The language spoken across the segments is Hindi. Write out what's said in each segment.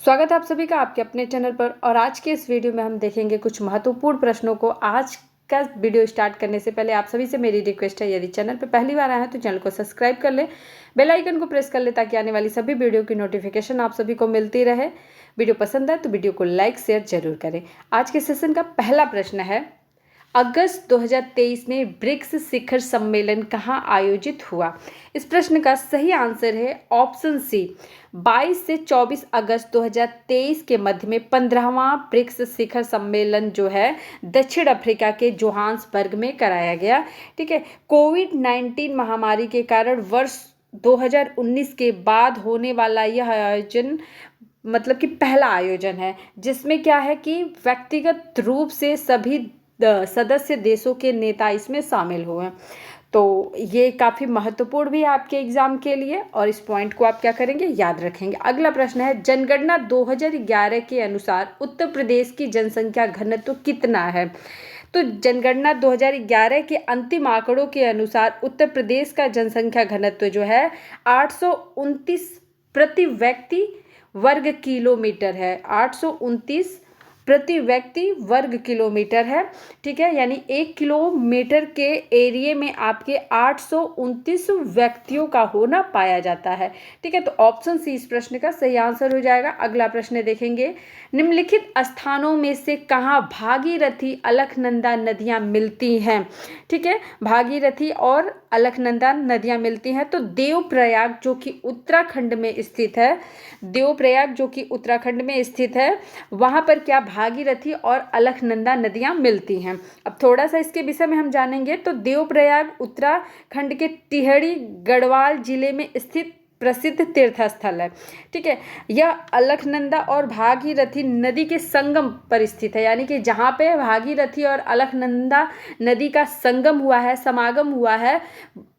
स्वागत है आप सभी का आपके अपने चैनल पर। और आज के इस वीडियो में हम देखेंगे कुछ महत्वपूर्ण प्रश्नों को। आज का वीडियो स्टार्ट करने से पहले आप सभी से मेरी रिक्वेस्ट है, यदि चैनल पर पहली बार आए हैं तो चैनल को सब्सक्राइब कर लें, बेल आइकन को प्रेस कर लें ताकि आने वाली सभी वीडियो की नोटिफिकेशन आप सभी को मिलती रहे। वीडियो पसंद है तो वीडियो को लाइक शेयर जरूर करें। आज के सेशन का पहला प्रश्न है, अगस्त 2023 में ब्रिक्स शिखर सम्मेलन कहाँ आयोजित हुआ? इस प्रश्न का सही आंसर है ऑप्शन सी, 22 से 24 अगस्त 2023 के मध्य में 15वां ब्रिक्स शिखर सम्मेलन जो है दक्षिण अफ्रीका के जोहान्सबर्ग में कराया गया। ठीक है, कोविड-19 महामारी के कारण वर्ष 2019 के बाद होने वाला यह आयोजन मतलब कि पहला आयोजन है, जिसमें क्या है कि व्यक्तिगत रूप से सभी सदस्य देशों के नेता इसमें शामिल हुए। तो ये काफ़ी महत्वपूर्ण भी है आपके एग्जाम के लिए और इस पॉइंट को आप क्या करेंगे, याद रखेंगे। अगला प्रश्न है, जनगणना 2011 के अनुसार उत्तर प्रदेश की जनसंख्या घनत्व कितना है? तो जनगणना 2011 के अंतिम आंकड़ों के अनुसार उत्तर प्रदेश का जनसंख्या घनत्व जो है 829 प्रति व्यक्ति वर्ग किलोमीटर है। 829 प्रति व्यक्ति वर्ग किलोमीटर है। ठीक है, यानी 1 किलोमीटर के एरिया में आपके 829 व्यक्तियों का होना पाया जाता है। ठीक है, तो ऑप्शन सी इस प्रश्न का सही आंसर हो जाएगा। अगला प्रश्न देखेंगे, निम्नलिखित स्थानों में से कहाँ भागीरथी अलकनंदा नदियाँ मिलती हैं? ठीक है, भागीरथी और अलकनंदा नदियाँ मिलती हैं। तो देवप्रयाग जो कि उत्तराखंड में स्थित है, देवप्रयाग जो कि उत्तराखंड में स्थित है, वहाँ पर क्या भागीरथी और अलकनंदा नदियाँ मिलती हैं। अब थोड़ा सा इसके विषय में हम जानेंगे। तो देवप्रयाग उत्तराखंड के टिहरी गढ़वाल जिले में स्थित प्रसिद्ध तीर्थ स्थल है। ठीक है, यह अलकनंदा और भागीरथी नदी के संगम पर स्थित है, यानी कि जहाँ पे भागीरथी और अलकनंदा नदी का संगम हुआ है, समागम हुआ है,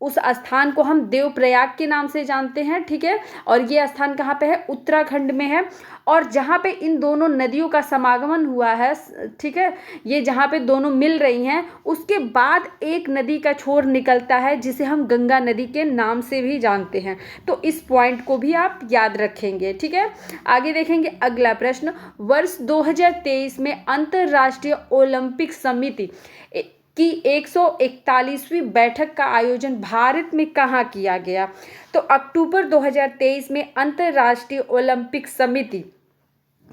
उस स्थान को हम देवप्रयाग के नाम से जानते हैं। ठीक है, और ये स्थान कहाँ पे है? उत्तराखंड में है। और जहाँ पे इन दोनों नदियों का समागमन हुआ है, ठीक है, ये जहाँ पे दोनों मिल रही हैं, उसके बाद एक नदी का छोर निकलता है जिसे हम गंगा नदी के नाम से भी जानते हैं। तो इस पॉइंट को भी आप याद रखेंगे। ठीक है, आगे देखेंगे अगला प्रश्न, वर्ष 2023 में अंतर्राष्ट्रीय ओलंपिक समिति की 141वीं बैठक का आयोजन भारत में कहाँ किया गया? तो अक्टूबर 2023 में अंतर्राष्ट्रीय ओलंपिक समिति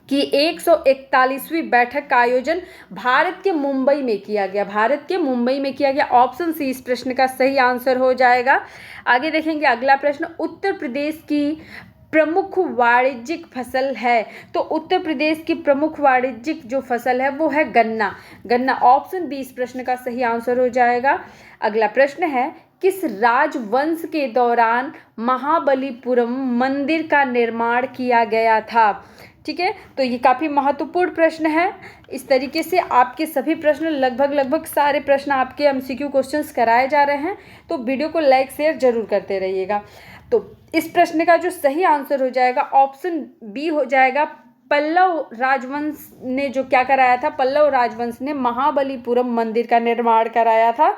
की 141वीं बैठक का आयोजन भारत के मुंबई में किया गया। भारत के मुंबई में किया गया। ऑप्शन सी इस प्रश्न का सही आंसर हो जाएगा। आगे देखेंगे अगला प्रश्न, उत्तर प्रदेश की प्रमुख वाणिज्यिक फसल है? तो उत्तर प्रदेश की प्रमुख वाणिज्यिक जो फसल है वो है गन्ना। गन्ना, ऑप्शन बी इस प्रश्न का सही आंसर हो जाएगा। अगला प्रश्न है, किस राजवंश के दौरान महाबलीपुरम मंदिर का निर्माण किया गया था? ठीक है, तो ये काफ़ी महत्वपूर्ण प्रश्न है। इस तरीके से आपके सभी प्रश्न लगभग सारे प्रश्न आपके एमसीक्यू क्वेश्चंस कराए जा रहे हैं, तो वीडियो को लाइक शेयर जरूर करते रहिएगा। तो इस प्रश्न का जो सही आंसर हो जाएगा ऑप्शन बी हो जाएगा। पल्लव राजवंश ने जो क्या कराया था, पल्लव राजवंश ने महाबलीपुरम मंदिर का निर्माण कराया था।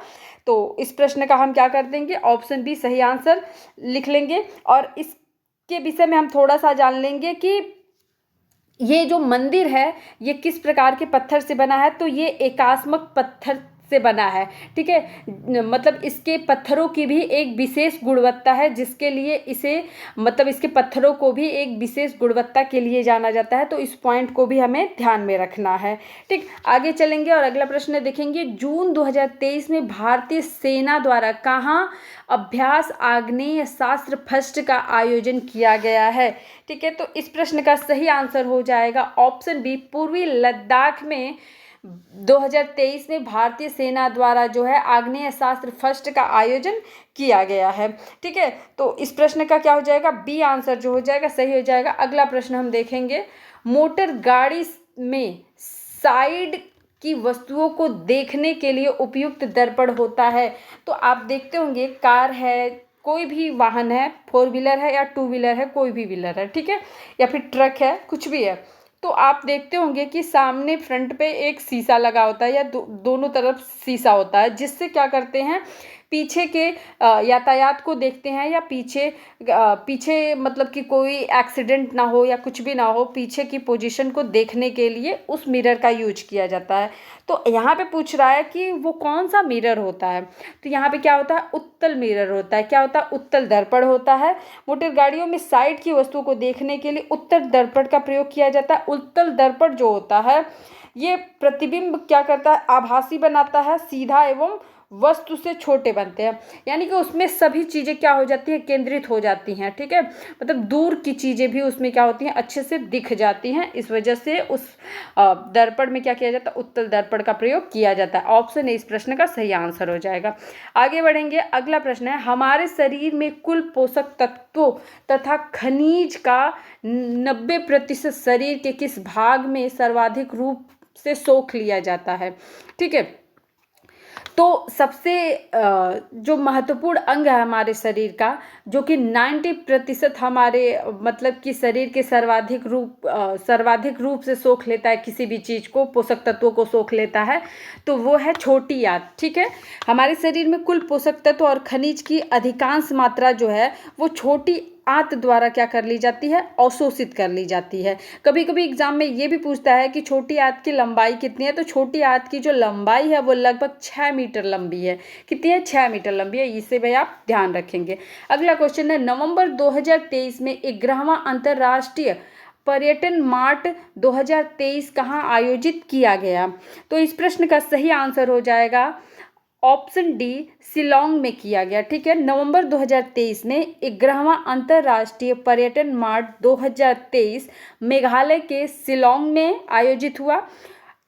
तो इस प्रश्न का हम क्या कर देंगे, ऑप्शन बी सही आंसर लिख लेंगे। और इसके विषय में हम थोड़ा सा जान लेंगे कि ये जो मंदिर है ये किस प्रकार के पत्थर से बना है। तो ये एकास्मक पत्थर से बना है। ठीक है, मतलब इसके पत्थरों की भी एक विशेष गुणवत्ता है, जिसके लिए इसे मतलब इसके पत्थरों को भी एक विशेष गुणवत्ता के लिए जाना जाता है। तो इस पॉइंट को भी हमें ध्यान में रखना है। ठीक, आगे चलेंगे और अगला प्रश्न देखेंगे, जून 2023 में भारतीय सेना द्वारा कहाँ अभ्यास आग्नेय शास्त्र फर्स्ट का आयोजन किया गया है? ठीक है, तो इस प्रश्न का सही आंसर हो जाएगा ऑप्शन बी, पूर्वी लद्दाख में 2023 में भारतीय सेना द्वारा जो है आग्नेय शास्त्र फर्स्ट का आयोजन किया गया है। ठीक है, तो इस प्रश्न का क्या हो जाएगा, बी आंसर जो हो जाएगा सही हो जाएगा। अगला प्रश्न हम देखेंगे, मोटर गाड़ी में साइड की वस्तुओं को देखने के लिए उपयुक्त दर्पण होता है। तो आप देखते होंगे कार है, कोई भी वाहन है, 4 व्हीलर है या 2 व्हीलर है, कोई भी व्हीलर है, ठीक है, या फिर ट्रक है, कुछ भी है, तो आप देखते होंगे कि सामने फ्रंट पे एक शीशा लगा होता है या दोनों तरफ शीशा होता है, जिससे क्या करते हैं पीछे के यातायात को देखते हैं, या पीछे मतलब कि कोई एक्सीडेंट ना हो या कुछ भी ना हो, पीछे की पोजीशन को देखने के लिए उस मिरर का यूज किया जाता है। तो यहाँ पे पूछ रहा है कि वो कौन सा मिरर होता है, तो यहाँ पे क्या होता है, उत्तल मिरर होता है। क्या होता है, उत्तल दर्पण होता है। मोटर गाड़ियों में साइड की वस्तुओं को देखने के लिए उत्तल दर्पण का प्रयोग किया जाता है। उत्तल दर्पण जो होता है ये प्रतिबिंब क्या करता है, आभासी बनाता है, सीधा एवं वस्तु से छोटे बनते हैं। यानी कि उसमें सभी चीज़ें क्या हो जाती हैं, केंद्रित हो जाती हैं। ठीक है, मतलब दूर की चीज़ें भी उसमें क्या होती हैं, अच्छे से दिख जाती हैं। इस वजह से उस दर्पण में क्या किया जाता है, उत्तल दर्पण का प्रयोग किया जाता है। ऑप्शन ए इस प्रश्न का सही आंसर हो जाएगा। आगे बढ़ेंगे, अगला प्रश्न है, हमारे शरीर में कुल पोषक तत्वों तथा खनिज का 90% शरीर के किस भाग में सर्वाधिक रूप से सोख लिया जाता है। ठीक है, तो सबसे जो महत्वपूर्ण अंग है हमारे शरीर का, जो कि 90% हमारे मतलब कि शरीर के सर्वाधिक रूप से सोख लेता है, किसी भी चीज़ को, पोषक तत्वों को सोख लेता है, तो वो है छोटी आंत। ठीक है, हमारे शरीर में कुल पोषक तत्व और खनिज की अधिकांश मात्रा जो है वो छोटी आंत द्वारा क्या कर ली जाती है, अवशोषित कर ली जाती है। कभी कभी एग्जाम में ये भी पूछता है कि छोटी आंत की लंबाई कितनी है, तो छोटी आंत की जो लंबाई है वो लगभग 6 मीटर लंबी है। कितनी है, 6 मीटर लंबी है। इसे भाई आप ध्यान रखेंगे। अगला क्वेश्चन है, नवंबर 2023 में 11वां अंतर्राष्ट्रीय पर्यटन मार्ट 2023 कहाँ आयोजित किया गया। तो इस प्रश्न का सही आंसर हो जाएगा ऑप्शन डी, शिलोंग में किया गया। ठीक है, नवंबर 2023 में 11वां अंतर्राष्ट्रीय पर्यटन मार्ट 2023 मेघालय के शिलोंग में आयोजित हुआ।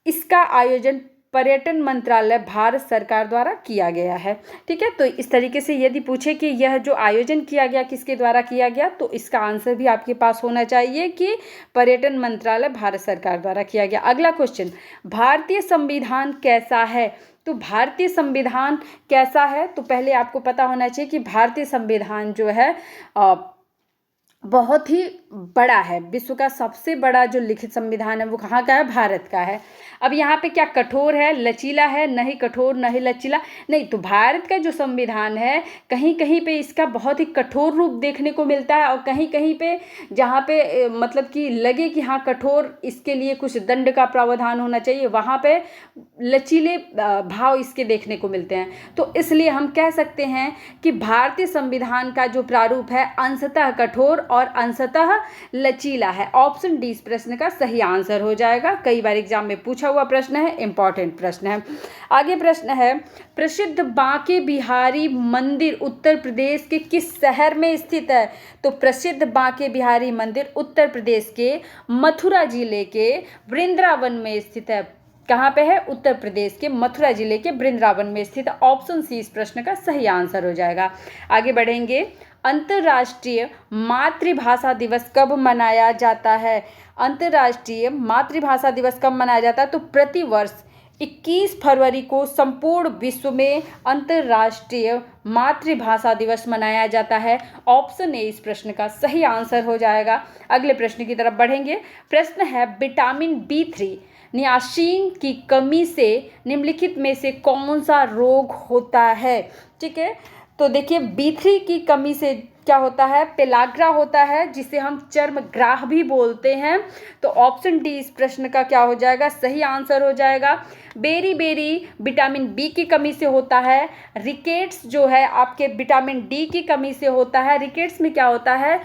इसका आयोजन पर्यटन मंत्रालय भारत सरकार द्वारा किया गया है। ठीक है, तो इस तरीके से यदि पूछे कि यह जो आयोजन किया गया किसके द्वारा किया गया, तो इसका आंसर भी आपके पास होना चाहिए कि पर्यटन मंत्रालय भारत सरकार द्वारा किया गया। अगला क्वेश्चन, भारतीय संविधान कैसा है। तो भारतीय संविधान कैसा है, तो पहले आपको पता होना चाहिए कि भारतीय संविधान जो है बहुत ही बड़ा है। विश्व का सबसे बड़ा जो लिखित संविधान है वो कहाँ का है, भारत का है। अब यहाँ पे क्या कठोर है, लचीला है, नहीं कठोर नहीं लचीला, नहीं, तो भारत का जो संविधान है कहीं कहीं पे इसका बहुत ही कठोर रूप देखने को मिलता है, और कहीं कहीं पे जहाँ पे मतलब कि लगे कि हाँ कठोर, इसके लिए कुछ दंड का प्रावधान होना चाहिए, वहाँ पे लचीले भाव इसके देखने को मिलते हैं। तो इसलिए हम कह सकते हैं कि भारतीय संविधान का जो प्रारूप है अंशतः कठोर और अंशतः लचीला है। ऑप्शन डी इस प्रश्न का सही आंसर हो जाएगा। कई बार एग्जाम में पूछा हुआ प्रश्न है, इंपॉर्टेंट प्रश्न है। आगे प्रश्न है, प्रसिद्ध बांके बिहारी मंदिर उत्तर प्रदेश के किस शहर में स्थित है। तो प्रसिद्ध बांके बिहारी मंदिर उत्तर प्रदेश के मथुरा जिले के वृंदावन में स्थित है। कहाँ पे है, उत्तर प्रदेश के मथुरा जिले के वृंदावन में स्थित। ऑप्शन सी इस प्रश्न का सही आंसर हो जाएगा। आगे बढ़ेंगे, अंतर्राष्ट्रीय मातृभाषा दिवस कब मनाया जाता है। अंतर्राष्ट्रीय मातृभाषा दिवस कब मनाया जाता है, तो प्रतिवर्ष 21 फरवरी को संपूर्ण विश्व में अंतर्राष्ट्रीय मातृभाषा दिवस मनाया जाता है। ऑप्शन ए इस प्रश्न का सही आंसर हो जाएगा। अगले प्रश्न की तरफ बढ़ेंगे। प्रश्न है, विटामिन B3 नियासिन की कमी से निम्नलिखित में से कौन सा रोग होता है। ठीक है, तो देखिए B3 की कमी से क्या होता है, पेलाग्रा होता है, जिसे हम चर्मग्राह भी बोलते हैं। तो ऑप्शन डी इस प्रश्न का क्या हो जाएगा, सही आंसर हो जाएगा। बेरी विटामिन बी की कमी से होता है। रिकेट्स जो है आपके विटामिन डी की कमी से होता है। रिकेट्स में क्या होता है,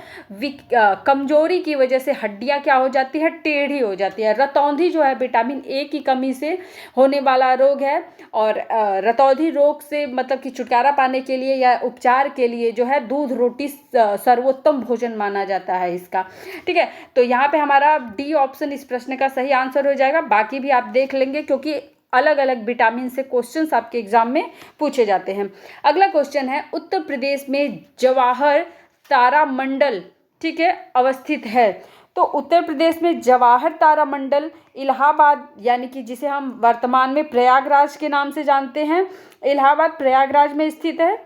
कमजोरी की वजह से हड्डियां क्या हो जाती है, टेढ़ी हो जाती है। रतौंधी जो है विटामिन ए की कमी से होने वाला रोग है, और रतौंधी रोग से मतलब कि छुटकारा पाने के लिए या उपचार के लिए जो है दूध रोटी सर्वोत्तम भोजन माना जाता है इसका। ठीक है, तो यहाँ पे हमारा डी ऑप्शन इस प्रश्न का सही आंसर हो जाएगा। बाकी भी आप देख लेंगे क्योंकि अलग अलग विटामिन से क्वेश्चंस आपके एग्जाम में पूछे जाते हैं। अगला क्वेश्चन है, उत्तर प्रदेश में जवाहर तारामंडल ठीक है अवस्थित है। तो उत्तर प्रदेश में जवाहर तारामंडल इलाहाबाद यानी कि जिसे हम वर्तमान में प्रयागराज के नाम से जानते हैं, इलाहाबाद प्रयागराज में स्थित है।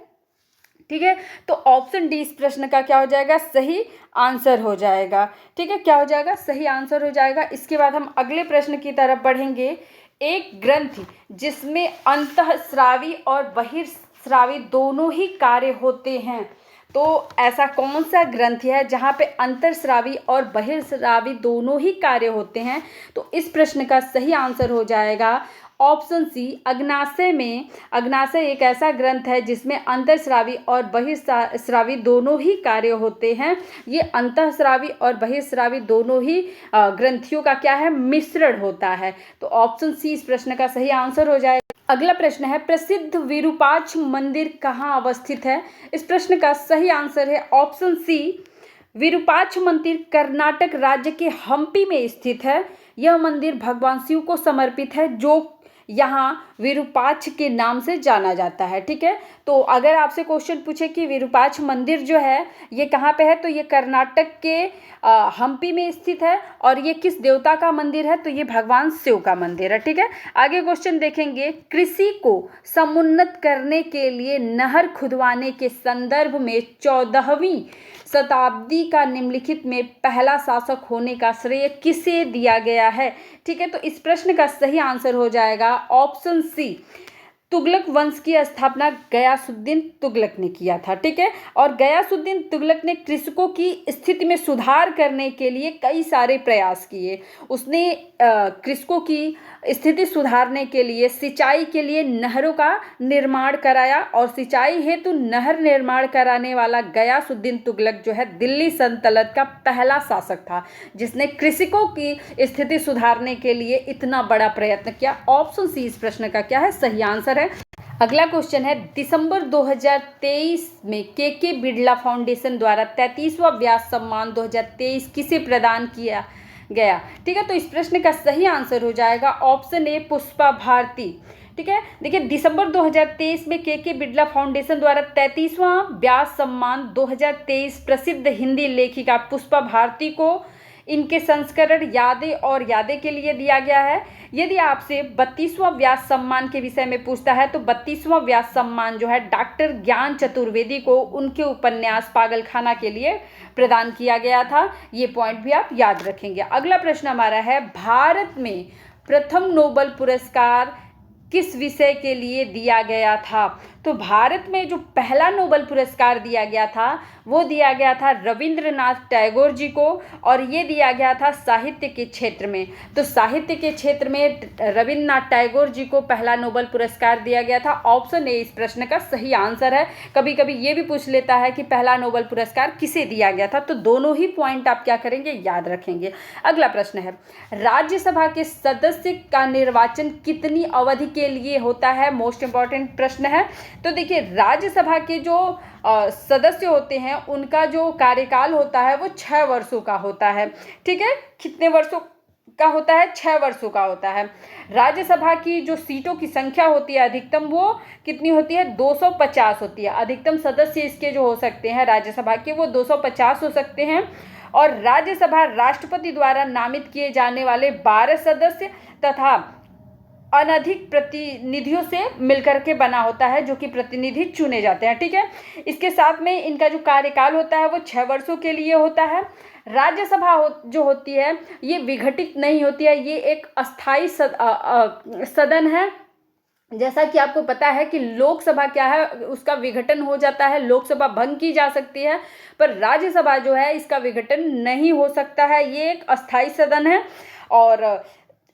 ठीक है, तो ऑप्शन डी इस प्रश्न का क्या हो जाएगा, सही आंसर हो जाएगा। ठीक है, क्या हो जाएगा, सही आंसर हो जाएगा। इसके बाद हम अगले प्रश्न की तरफ बढ़ेंगे। एक ग्रंथि जिसमें अंतःस्रावी और स्रावी दोनों ही कार्य होते हैं। तो ऐसा कौन सा ग्रंथि है जहाँ पे अंतरस्रावी और बहिर्स्रावी दोनों ही कार्य होते हैं? तो इस प्रश्न का सही आंसर हो जाएगा ऑप्शन सी, अग्नाशय में। अग्नाशय एक ऐसा ग्रंथ है जिसमें अंतरस्रावी और बहिर्स्रावी दोनों ही कार्य होते हैं। ये अंतःस्रावी और बहिर्स्रावी दोनों ही ग्रंथियों का क्या है, मिश्रण होता है। तो ऑप्शन सी इस प्रश्न का सही आंसर हो जाएगा। अगला प्रश्न है, प्रसिद्ध विरूपाक्ष मंदिर कहाँ अवस्थित है? इस प्रश्न का सही आंसर है ऑप्शन सी, विरूपाक्ष मंदिर कर्नाटक राज्य के हम्पी में स्थित है। यह मंदिर भगवान शिव को समर्पित है, जो यहाँ विरूपाक्ष के नाम से जाना जाता है। ठीक है, तो अगर आपसे क्वेश्चन पूछे कि विरूपाक्ष मंदिर जो है ये कहाँ पे है, तो ये कर्नाटक के हम्पी में स्थित है। और ये किस देवता का मंदिर है? तो ये भगवान शिव का मंदिर है। ठीक है, आगे क्वेश्चन देखेंगे, कृषि को समुन्नत करने के लिए नहर खुदवाने के संदर्भ में 14वीं शताब्दी का निम्नलिखित में पहला शासक होने का श्रेय किसे दिया गया है? ठीक है, तो इस प्रश्न का सही आंसर हो जाएगा ऑप्शन सी, तुगलक वंश की स्थापना गयासुद्दीन तुगलक ने किया था। ठीक है, और गयासुद्दीन तुगलक ने कृषकों की स्थिति में सुधार करने के लिए कई सारे प्रयास किए। उसने कृषकों की स्थिति सुधारने के लिए सिंचाई के लिए नहरों का निर्माण कराया, और सिंचाई हेतु नहर निर्माण कराने वाला गयासुद्दीन तुगलक जो है दिल्ली सल्तनत का पहला शासक था जिसने कृषकों की स्थिति सुधारने के लिए इतना बड़ा प्रयत्न किया। ऑप्शन सी इस प्रश्न का क्या है, सही आंसर है। अगला क्वेश्चन है, दिसंबर 2023 में के बिड़ला फाउंडेशन द्वारा 33वां व्यास सम्मान 2023 किसे प्रदान किया गया? ठीक है, तो इस प्रश्न का सही आंसर हो जाएगा ऑप्शन ए, पुष्पा भारती। ठीक है, देखिए दिसंबर 2023 में के बिड़ला फाउंडेशन द्वारा 33वां व्यास सम्मान 2023 प्रसिद्ध हिंदी लेखिका पुष्पा भारती को इनके संस्करण यादें के लिए दिया गया है। यदि आपसे 32वां व्यास सम्मान के विषय में पूछता है तो 32वां व्यास सम्मान जो है डॉक्टर ज्ञान चतुर्वेदी को उनके उपन्यास पागलखाना के लिए प्रदान किया गया था। ये पॉइंट भी आप याद रखेंगे। अगला प्रश्न हमारा है, भारत में प्रथम नोबेल पुरस्कार किस विषय के लिए दिया गया था? तो भारत में जो पहला नोबेल पुरस्कार दिया गया था वो दिया गया था रविंद्रनाथ टैगोर जी को, और ये दिया गया था साहित्य के क्षेत्र में। तो साहित्य के क्षेत्र में रविंद्रनाथ टैगोर जी को पहला नोबेल पुरस्कार दिया गया था। ऑप्शन ए इस प्रश्न का सही आंसर है। कभी कभी ये भी पूछ लेता है कि पहला नोबेल पुरस्कार किसे दिया गया था, तो दोनों ही पॉइंट आप क्या करेंगे, याद रखेंगे। अगला प्रश्न है, राज्यसभा के सदस्य का निर्वाचन कितनी अवधि के लिए होता है? मोस्ट इंपॉर्टेंट प्रश्न है। तो देखिए राज्यसभा के जो सदस्य होते हैं उनका जो कार्यकाल होता है वो 6 वर्षों का होता है। ठीक है, कितने वर्षों का होता है? 6 वर्षों का होता है। राज्यसभा की जो सीटों की संख्या होती है अधिकतम वो कितनी होती है? 250 होती है। अधिकतम सदस्य इसके जो हो सकते हैं राज्यसभा के वो 250 हो सकते हैं। और राज्यसभा राष्ट्रपति द्वारा नामित किए जाने वाले 12 सदस्य तथा अनधिक प्रतिनिधियों से मिलकर के बना होता है, जो कि प्रतिनिधि चुने जाते हैं। ठीक है, इसके साथ में इनका जो कार्यकाल होता है वो 6 वर्षों के लिए होता है। राज्यसभा जो होती है ये विघटित नहीं होती है, ये एक अस्थाई सदन है। जैसा कि आपको पता है कि लोकसभा क्या है, उसका विघटन हो जाता है, लोकसभा भंग की जा सकती है, पर राज्यसभा जो है इसका विघटन नहीं हो सकता है। ये एक अस्थाई सदन है। और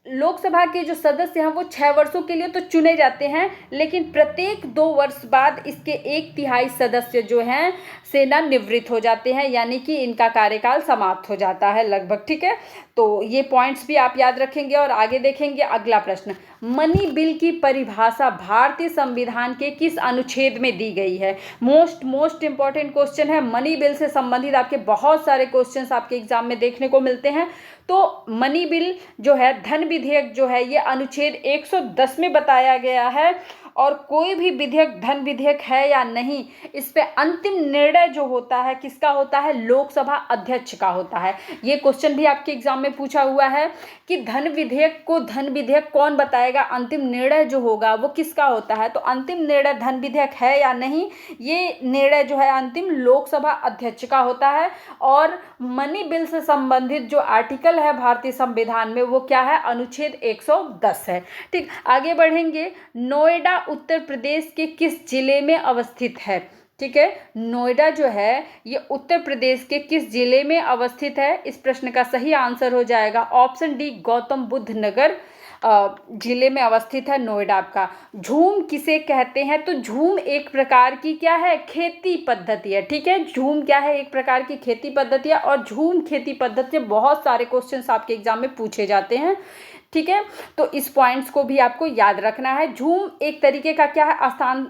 लोकसभा के जो सदस्य हैं वो 6 वर्षों के लिए तो चुने जाते हैं, लेकिन प्रत्येक 2 वर्ष बाद इसके 1/3 सदस्य जो हैं सेवानिवृत्त हो जाते हैं, यानी कि इनका कार्यकाल समाप्त हो जाता है लगभग। ठीक है, तो ये पॉइंट्स भी आप याद रखेंगे। और आगे देखेंगे अगला प्रश्न, मनी बिल की परिभाषा भारतीय संविधान के किस अनुच्छेद में दी गई है? मोस्ट इंपॉर्टेंट क्वेश्चन है। मनी बिल से संबंधित आपके बहुत सारे क्वेश्चंस आपके एग्जाम में देखने को मिलते हैं। तो मनी बिल जो है, धन विधेयक जो है, ये अनुच्छेद 110 में बताया गया है। और कोई भी विधेयक धन विधेयक है या नहीं, इस पे अंतिम निर्णय जो होता है किसका होता है? लोकसभा अध्यक्ष का होता है। ये क्वेश्चन भी आपके एग्जाम में पूछा हुआ है कि धन विधेयक को धन विधेयक कौन बताएगा, अंतिम निर्णय जो होगा वो किसका होता है? तो अंतिम निर्णय धन विधेयक है या नहीं, ये निर्णय जो है अंतिम लोकसभा अध्यक्ष का होता है। और मनी बिल से संबंधित जो आर्टिकल है भारतीय संविधान में वो क्या है? अनुच्छेद 110 है। ठीक, आगे बढ़ेंगे। नोएडा उत्तर प्रदेश के किस जिले में अवस्थित है? ठीक है, नोएडा जो है ये उत्तर प्रदेश के किस जिले में अवस्थित है? इस प्रश्न का सही आंसर हो जाएगा ऑप्शन डी, गौतम बुद्ध नगर जिले में अवस्थित है नोएडा आपका। झूम किसे कहते हैं? तो झूम एक प्रकार की क्या है? खेती पद्धति है। ठीक है, झूम क्या है? एक प्रकार की खेती पद्धति है, और झूम खेती पद्धति से बहुत सारे क्वेश्चंस आपके एग्जाम में पूछे जाते हैं। ठीक है, तो इस पॉइंट्स को भी आपको याद रखना है। झूम एक तरीके का क्या है?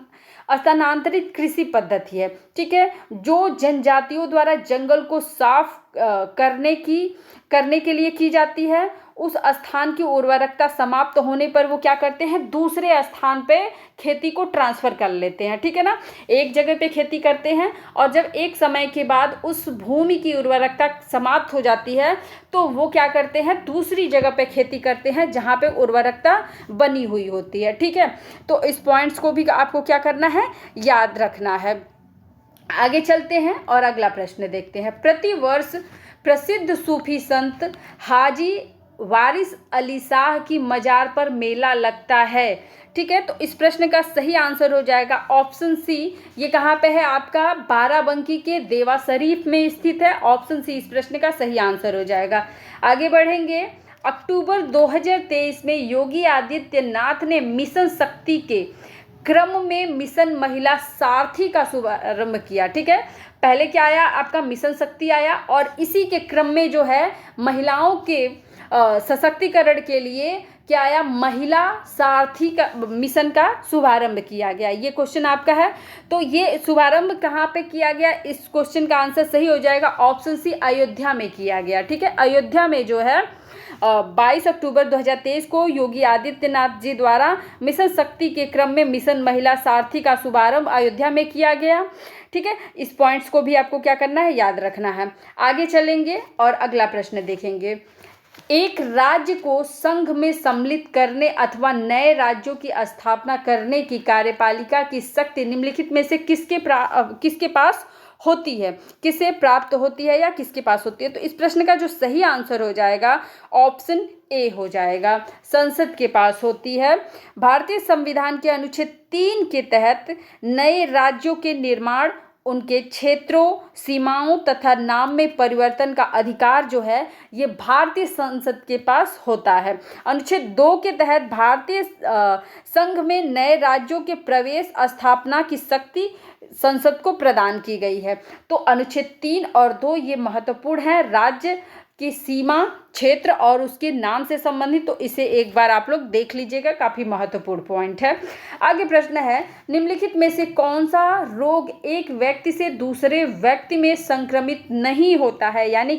स्थानांतरित कृषि पद्धति है। ठीक है, जो जनजातियों द्वारा जंगल को साफ करने के लिए की जाती है। उस स्थान की उर्वरकता समाप्त होने पर वो क्या करते हैं? दूसरे स्थान पे खेती को ट्रांसफर कर लेते हैं। ठीक है ना, एक जगह पे खेती करते हैं और जब एक समय के बाद उस भूमि की उर्वरकता समाप्त हो जाती है तो वो क्या करते हैं? दूसरी जगह पे खेती करते हैं जहाँ पे उर्वरकता बनी हुई होती है। ठीक है, तो इस पॉइंट्स को भी आपको क्या करना है? याद रखना है। आगे चलते हैं और अगला प्रश्न देखते हैं। प्रतिवर्ष प्रसिद्ध सूफी संत हाजी वारिस अली शाह की मजार पर मेला लगता है। ठीक है, तो इस प्रश्न का सही आंसर हो जाएगा ऑप्शन सी। ये कहाँ पे है आपका? बाराबंकी के देवा शरीफ में स्थित है। ऑप्शन सी इस प्रश्न का सही आंसर हो जाएगा। आगे बढ़ेंगे। अक्टूबर 2023 में योगी आदित्यनाथ ने मिशन शक्ति के क्रम में मिशन महिला सारथी का शुभारंभ किया। ठीक है, पहले क्या आया आपका? मिशन शक्ति आया, और इसी के क्रम में जो है महिलाओं के सशक्तिकरण के लिए क्या आया? महिला सारथी का मिशन का शुभारंभ किया गया। ये क्वेश्चन आपका है, तो ये शुभारंभ कहाँ पे किया गया? इस क्वेश्चन का आंसर सही हो जाएगा ऑप्शन सी, अयोध्या में किया गया। ठीक है, अयोध्या में जो है 22 अक्टूबर 2023 को योगी आदित्यनाथ जी द्वारा मिशन शक्ति के क्रम में मिशन महिला सारथी का शुभारंभ अयोध्या में किया गया। ठीक है, इस पॉइंट्स को भी आपको क्या करना है? याद रखना है। आगे चलेंगे और अगला प्रश्न देखेंगे। एक राज्य को संघ में सम्मिलित करने अथवा नए राज्यों की स्थापना करने की कार्यपालिका की शक्ति निम्नलिखित में से किसके पास होती है? किसे प्राप्त होती है या किसके पास होती है? तो इस प्रश्न का जो सही आंसर हो जाएगा ऑप्शन ए हो जाएगा, संसद के पास होती है। भारतीय संविधान के अनुच्छेद 3 के तहत नए राज्यों के निर्माण, उनके क्षेत्रों, सीमाओं तथा नाम में परिवर्तन का अधिकार जो है ये भारतीय संसद के पास होता है। अनुच्छेद 2 के तहत भारतीय संघ में नए राज्यों के प्रवेश स्थापना की शक्ति संसद को प्रदान की गई है। तो अनुच्छेद 3 और 2 ये महत्वपूर्ण है, राज्य की सीमा, क्षेत्र और उसके नाम से संबंधित, तो इसे एक बार आप लोग देख लीजिएगा, काफ़ी महत्वपूर्ण पॉइंट है। आगे प्रश्न है, निम्नलिखित में से कौन सा रोग एक व्यक्ति से दूसरे व्यक्ति में संक्रमित नहीं होता है? यानी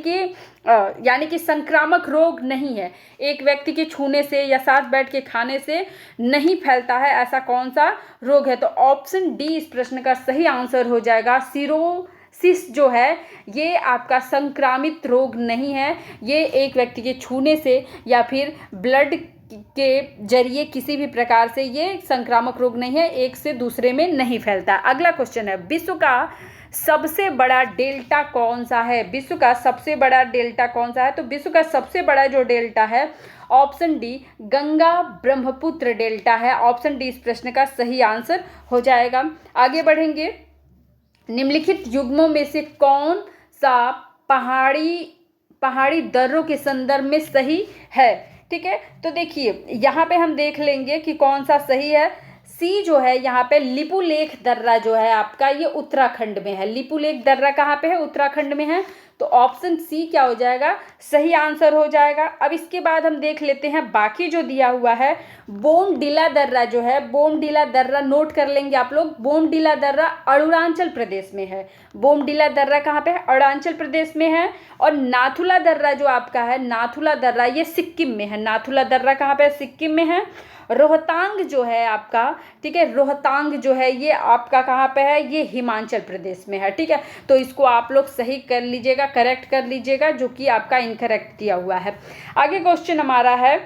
कि संक्रामक रोग नहीं है, एक व्यक्ति के छूने से या साथ बैठ के खाने से नहीं फैलता है, ऐसा कौन सा रोग है? तो ऑप्शन डी इस प्रश्न का सही आंसर हो जाएगा। सिरोसिस जो है ये आपका संक्रामित रोग नहीं है, ये एक व्यक्ति के छूने से या फिर ब्लड के जरिए किसी भी प्रकार से ये संक्रामक रोग नहीं है, एक से दूसरे में नहीं फैलता। अगला क्वेश्चन है, विश्व का सबसे बड़ा डेल्टा कौन सा है? विश्व का सबसे बड़ा डेल्टा कौन सा है? तो विश्व का सबसे बड़ा जो डेल्टा है option D, Ganga Brahmaputra delta है। ऑप्शन डी इस प्रश्न का सही आंसर हो जाएगा। आगे बढ़ेंगे। निम्नलिखित युग्मों में से कौन सा पहाड़ी दर्रों के संदर्भ में सही है? ठीक है, तो देखिए यहाँ पे हम देख लेंगे कि कौन सा सही है। सी जो है यहाँ पे लिपुलेख दर्रा जो है आपका ये उत्तराखंड में है। लिपुलेख दर्रा कहाँ पे है? उत्तराखंड में है। तो ऑप्शन सी क्या हो जाएगा? सही आंसर हो जाएगा। अब इसके बाद हम देख लेते हैं बाकी जो दिया हुआ है। बोमडिला दर्रा जो है, बोमडिला दर्रा नोट कर लेंगे आप लोग। बोमडिला दर्रा अरुणाचल प्रदेश में है। बोमडिला दर्रा कहाँ पे है? अरुणाचल प्रदेश में है। और नाथुला दर्रा जो आपका है, नाथुला दर्रा ये सिक्किम में है। नाथुला दर्रा कहाँ पे है? सिक्किम में है। रोहतांग जो है आपका, ठीक है, रोहतांग जो है ये आपका कहाँ पे है? ये हिमाचल प्रदेश में है। ठीक है, तो इसको आप लोग सही कर लीजिएगा, करेक्ट कर लीजिएगा, जो कि आपका इनकरेक्ट दिया हुआ है। आगे क्वेश्चन हमारा है,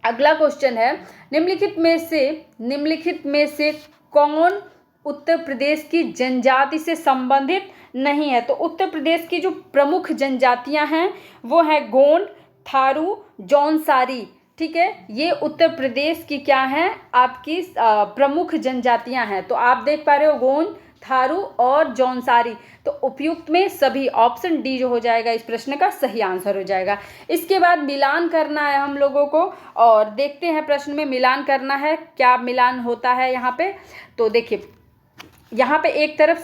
अगला क्वेश्चन है, निम्नलिखित में से कौन उत्तर प्रदेश की जनजाति से संबंधित नहीं है? तो उत्तर प्रदेश की जो प्रमुख जनजातियां हैं वो हैं गोंड, थारू, जौनसारी। ठीक है, ये उत्तर प्रदेश की क्या हैं, आपकी प्रमुख जनजातियां हैं। तो आप देख पा रहे हो गोंड, थारू और जौनसारी। तो उपयुक्त में सभी, ऑप्शन डी जो हो जाएगा इस प्रश्न का सही आंसर हो जाएगा। इसके बाद मिलान करना है हम लोगों को, और देखते हैं प्रश्न में मिलान करना है, क्या मिलान होता है यहाँ पे। तो देखिए, यहाँ पे एक तरफ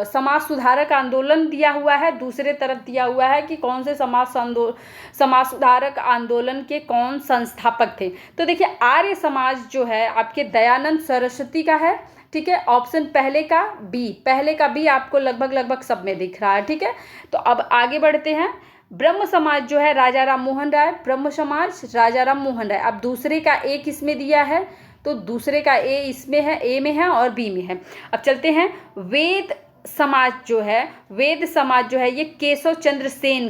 समाज सुधारक आंदोलन दिया हुआ है, दूसरे तरफ दिया हुआ है कि कौन से समाज सुधारक आंदोलन के कौन संस्थापक थे। तो देखिए, आर्य समाज जो है आपके दयानंद सरस्वती का है, ठीक है। ऑप्शन पहले का बी आपको लगभग सब में दिख रहा है, ठीक है। तो अब आगे बढ़ते हैं। ब्रह्म समाज जो है राजा राम मोहन राय, ब्रह्म समाज राजा राम मोहन राय। अब दूसरे का ए किसमें दिया है, तो दूसरे का ए इसमें है, ए में है और बी में है। अब चलते हैं, वेद समाज जो है ये केशव चंद्र सेन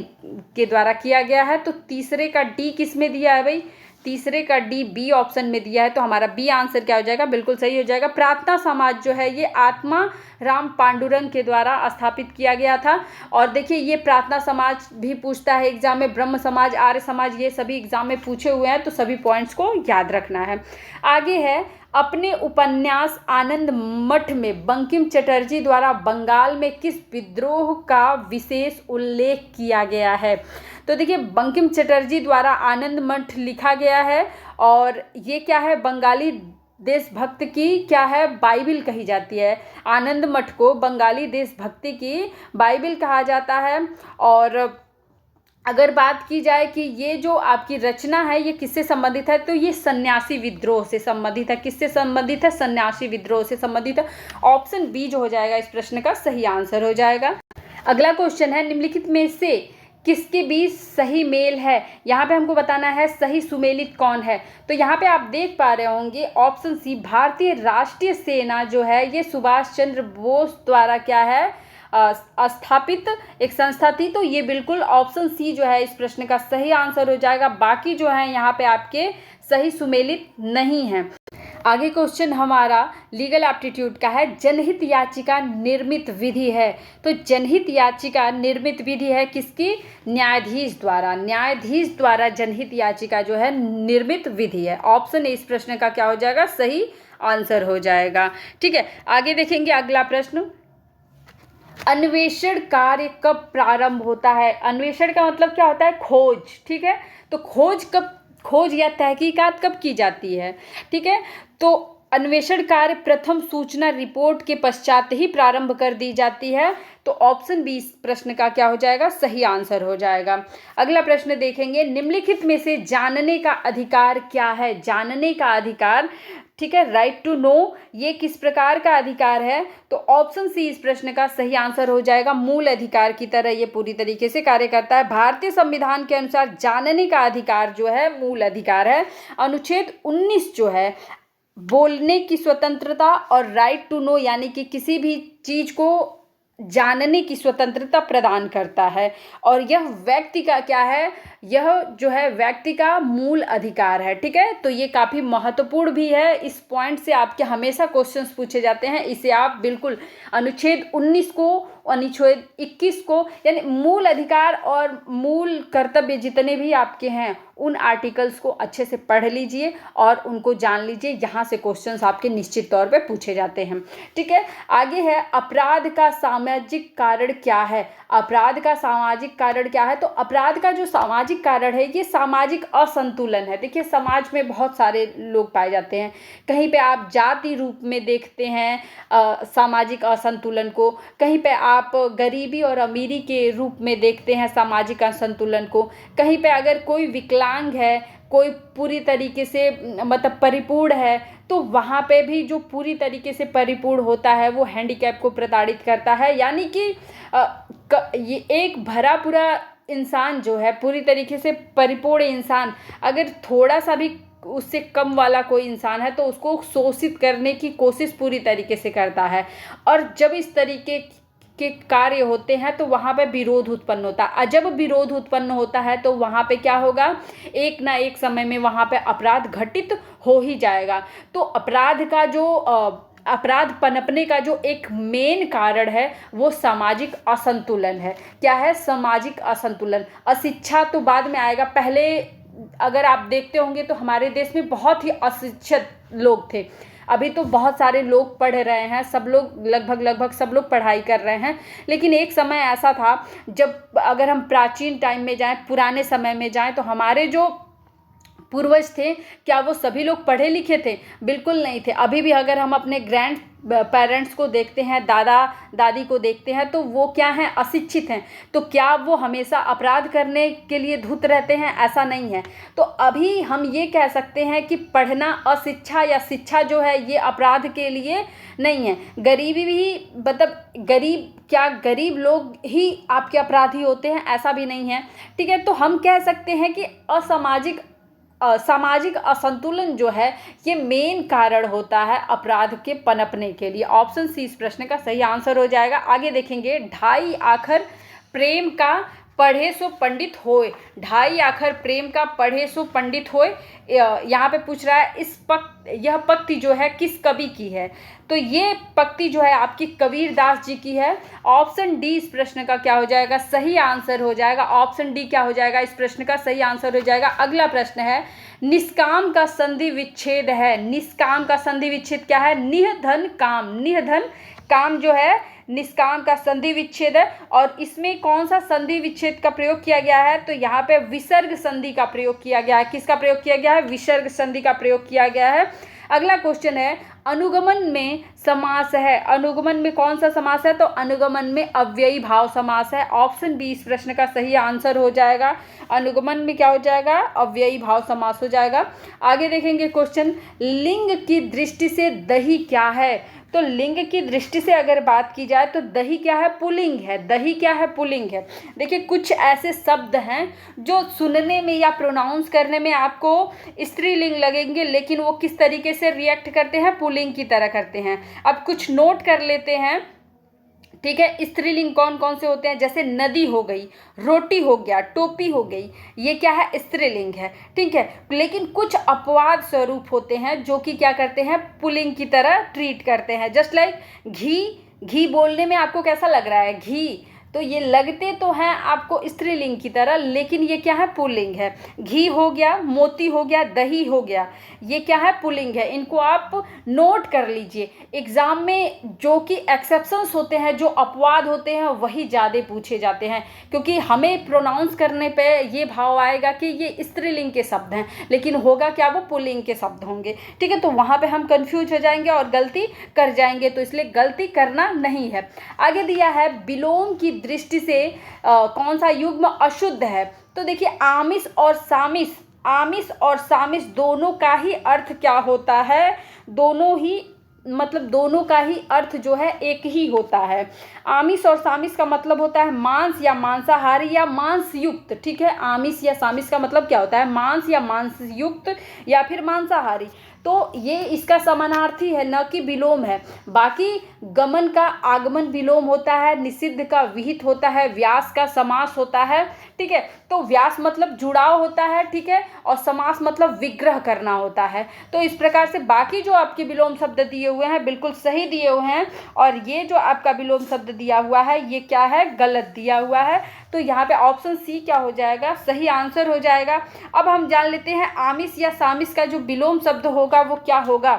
के द्वारा किया गया है। तो तीसरे का डी किसमें दिया है भाई, तीसरे का डी बी ऑप्शन में दिया है। तो हमारा बी आंसर क्या हो जाएगा, बिल्कुल सही हो जाएगा। प्रार्थना समाज जो है ये आत्मा राम पांडुरंग के द्वारा स्थापित किया गया था। और देखिए, ये प्रार्थना समाज भी पूछता है एग्जाम में, ब्रह्म समाज, आर्य समाज, ये सभी एग्जाम में पूछे हुए हैं, तो सभी पॉइंट्स को याद रखना है। आगे है, अपने उपन्यास आनंद मठ में बंकिम चटर्जी द्वारा बंगाल में किस विद्रोह का विशेष उल्लेख किया गया है। तो देखिए, बंकिम चटर्जी द्वारा आनंद मठ लिखा गया है, और ये क्या है, बंगाली देशभक्त की क्या है, बाइबिल कही जाती है। आनंद मठ को बंगाली देशभक्ति की बाइबिल कहा जाता है। और अगर बात की जाए कि ये जो आपकी रचना है ये किससे संबंधित है, तो ये सन्यासी विद्रोह से संबंधित है। किससे संबंधित है, सन्यासी विद्रोह से संबंधित है। ऑप्शन बी जो हो जाएगा इस प्रश्न का सही आंसर हो जाएगा। अगला क्वेश्चन है, निम्नलिखित में से किसके बीच सही मेल है। यहाँ पे हमको बताना है सही सुमेलित कौन है। तो यहाँ पे आप देख पा रहे होंगे ऑप्शन सी, भारतीय राष्ट्रीय सेना जो है ये सुभाष चंद्र बोस द्वारा क्या है, स्थापित एक संस्था थी। तो ये बिल्कुल ऑप्शन सी जो है इस प्रश्न का सही आंसर हो जाएगा। बाकी जो है यहाँ पे आपके सही सुमेलित नहीं है। आगे क्वेश्चन हमारा लीगल एप्टीट्यूड का है, जनहित याचिका निर्मित विधि है। तो जनहित याचिका निर्मित विधि है किसकी, न्यायाधीश द्वारा जनहित याचिका जो है निर्मित विधि है। ऑप्शन ए इस प्रश्न का क्या हो जाएगा, सही आंसर हो जाएगा। ठीक है, आगे देखेंगे अगला प्रश्न, अन्वेषण कार्य कब प्रारंभ होता है। अन्वेषण का मतलब क्या होता है, खोज। ठीक है, तो खोज या तहकीकात कब की जाती है। ठीक है, तो अन्वेषण कार्य प्रथम सूचना रिपोर्ट के पश्चात ही प्रारंभ कर दी जाती है। तो ऑप्शन बी प्रश्न का क्या हो जाएगा, सही आंसर हो जाएगा। अगला प्रश्न देखेंगे, निम्नलिखित में से जानने का अधिकार क्या है। जानने का अधिकार, ठीक है, राइट टू नो, ये किस प्रकार का अधिकार है। तो ऑप्शन सी इस प्रश्न का सही आंसर हो जाएगा। मूल अधिकार की तरह ये पूरी तरीके से कार्य करता है। भारतीय संविधान के अनुसार जानने का अधिकार जो है मूल अधिकार है। अनुच्छेद 19 जो है बोलने की स्वतंत्रता और राइट टू नो यानी कि किसी भी चीज को जानने की स्वतंत्रता प्रदान करता है। और यह व्यक्ति का क्या है, यह जो है व्यक्ति का मूल अधिकार है। ठीक है, तो ये काफ़ी महत्वपूर्ण भी है। इस पॉइंट से आपके हमेशा क्वेश्चंस पूछे जाते हैं। इसे आप बिल्कुल अनुच्छेद 19 को, अनुच्छेद 21 को, यानी मूल अधिकार और मूल कर्तव्य जितने भी आपके हैं उन आर्टिकल्स को अच्छे से पढ़ लीजिए और उनको जान लीजिए। यहाँ से क्वेश्चंस आपके निश्चित तौर पे पूछे जाते हैं। ठीक है, आगे है, अपराध का सामाजिक कारण क्या है। अपराध का सामाजिक कारण क्या है, तो अपराध का जो सामाजिक कारण है ये सामाजिक असंतुलन है। देखिए, समाज में बहुत सारे लोग पाए जाते हैं। कहीं पे आप जाति रूप में देखते हैं सामाजिक असंतुलन को, कहीं पे आप गरीबी और अमीरी के रूप में देखते हैं सामाजिक असंतुलन को, कहीं पे अगर कोई विकलांग है, कोई पूरी तरीके से मतलब परिपूर्ण है, तो वहाँ पे भी जो पूरी तरीके से परिपूर्ण होता है वो हैंडीकैप को प्रताड़ित करता है। यानी कि ये एक भरा पूरा इंसान जो है, पूरी तरीके से परिपूर्ण इंसान, अगर थोड़ा सा भी उससे कम वाला कोई इंसान है तो उसको शोषित करने की कोशिश पूरी तरीके से करता है। और जब इस तरीके के कार्य होते हैं तो वहाँ पे विरोध उत्पन्न होता है। और जब विरोध उत्पन्न होता है तो वहाँ पे क्या होगा, एक ना एक समय में वहाँ पे अपराध घटित हो ही जाएगा। तो अपराध पनपने का जो एक मेन कारण है वो सामाजिक असंतुलन है। क्या है, सामाजिक असंतुलन। अशिक्षा तो बाद में आएगा, पहले अगर आप देखते होंगे तो हमारे देश में बहुत ही अशिक्षित लोग थे। अभी तो बहुत सारे लोग पढ़ रहे हैं, सब लोग लगभग सब लोग पढ़ाई कर रहे हैं। लेकिन एक समय ऐसा था जब अगर हम प्राचीन टाइम में जाएं, पुराने समय में जाएं, तो हमारे जो पूर्वज थे, क्या वो सभी लोग पढ़े लिखे थे? बिल्कुल नहीं थे। अभी भी अगर हम अपने ग्रैंड पेरेंट्स को देखते हैं, दादा दादी को देखते हैं, तो वो क्या हैं? अशिक्षित हैं। तो क्या वो हमेशा अपराध करने के लिए धुत रहते हैं? ऐसा नहीं है। तो अभी हम ये कह सकते हैं कि पढ़ना अशिक्षा या शिक्षा जो है ये अपराध के लिए नहीं है। गरीबी भी, मतलब गरीब लोग ही आपके अपराधी होते हैं? ऐसा भी नहीं है। ठीक है, तो हम कह सकते हैं कि सामाजिक असंतुलन जो है ये मेन कारण होता है अपराध के पनपने के लिए। ऑप्शन सी इस प्रश्न का सही आंसर हो जाएगा। आगे देखेंगे, ढाई आखर प्रेम का पढ़े सो पंडित होए। ढाई आखर प्रेम का पढ़े सो पंडित होए, यहाँ पे पूछ रहा है यह पंक्ति जो है किस कवि की है? तो ये पंक्ति जो है आपकी कबीर दास जी की है। ऑप्शन डी इस प्रश्न का क्या हो जाएगा? सही आंसर हो जाएगा। ऑप्शन डी क्या हो जाएगा? इस प्रश्न का सही आंसर हो जाएगा। अगला प्रश्न है, निष्काम का संधि विच्छेद है। निष्काम का संधि विच्छेद क्या है? निधन काम। निधन काम जो है निष्काम का संधि विच्छेद है। और इसमें कौन सा संधि विच्छेद का प्रयोग किया गया है? तो यहाँ पे विसर्ग संधि का प्रयोग किया गया है। किसका प्रयोग किया गया है? विसर्ग संधि का प्रयोग किया गया है। अगला क्वेश्चन है, अनुगमन में समास है। अनुगमन में कौन सा समास है? तो अनुगमन में अव्ययी भाव समास है। ऑप्शन बी इस प्रश्न का सही आंसर हो जाएगा। अनुगमन में क्या हो जाएगा? अव्ययी भाव समास हो जाएगा। आगे देखेंगे क्वेश्चन, लिंग की दृष्टि से दही क्या है? तो लिंग की दृष्टि से अगर बात की जाए तो दही क्या है? पुल्लिंग है। दही क्या है? पुल्लिंग है। देखिए, कुछ ऐसे शब्द हैं जो सुनने में या प्रोनाउंस करने में आपको स्त्रीलिंग लगेंगे, लेकिन वो किस तरीके से रिएक्ट करते हैं? पुल्लिंग की तरह करते हैं। अब कुछ नोट कर लेते हैं। ठीक है, स्त्रीलिंग कौन कौन से होते हैं? जैसे नदी हो गई, रोटी हो गया, टोपी हो गई, ये क्या है? स्त्रीलिंग है। ठीक है, लेकिन कुछ अपवाद स्वरूप होते हैं जो कि क्या करते हैं? पुल्लिंग की तरह ट्रीट करते हैं। जस्ट लाइक घी। घी बोलने में आपको कैसा लग रहा है? घी। तो ये लगते तो हैं आपको स्त्रीलिंग की तरह, लेकिन ये क्या है? पुल्लिंग है। घी हो गया, मोती हो गया, दही हो गया, ये क्या है? पुल्लिंग है। इनको आप नोट कर लीजिए। एग्जाम में जो कि एक्सेप्शंस होते हैं, जो अपवाद होते हैं, वही ज़्यादा पूछे जाते हैं, क्योंकि हमें प्रोनाउंस करने पे ये भाव आएगा कि ये स्त्रीलिंग के शब्द हैं, लेकिन होगा क्या? वो पुल्लिंग के शब्द होंगे। ठीक है, तो वहाँ पे हम कंफ्यूज हो जाएंगे और गलती कर जाएंगे, तो इसलिए गलती करना नहीं है। आगे दिया है, विलोम की दृष्टि से कौन सा युग्म अशुद्ध है? तो देखिए, आमिष और सामिस दोनों का ही अर्थ क्या होता है? दोनों का ही अर्थ जो है एक ही होता है। आमिष और सामिस का मतलब होता है मांस या मांसाहारी या मांस युक्त। ठीक है, आमिष या सामिस का मतलब क्या होता है? मांस या मांस युक्त या फिर मांसाहारी। तो ये इसका समानार्थी है, न कि विलोम है। बाकी गमन का आगमन विलोम होता है, निषिद्ध का विहित होता है, व्यास का समास होता है। ठीक है, तो व्यास मतलब जुड़ाव होता है। ठीक है, और समास मतलब विग्रह करना होता है। तो इस प्रकार से बाकी जो आपके विलोम शब्द दिए हुए हैं बिल्कुल सही दिए हुए हैं, और ये जो आपका विलोम शब्द दिया हुआ है ये क्या है? गलत दिया हुआ है। तो यहाँ पे ऑप्शन सी क्या हो जाएगा? सही आंसर हो जाएगा। अब हम जान लेते हैं आमिष या सामिस का जो विलोम शब्द होगा वो क्या होगा।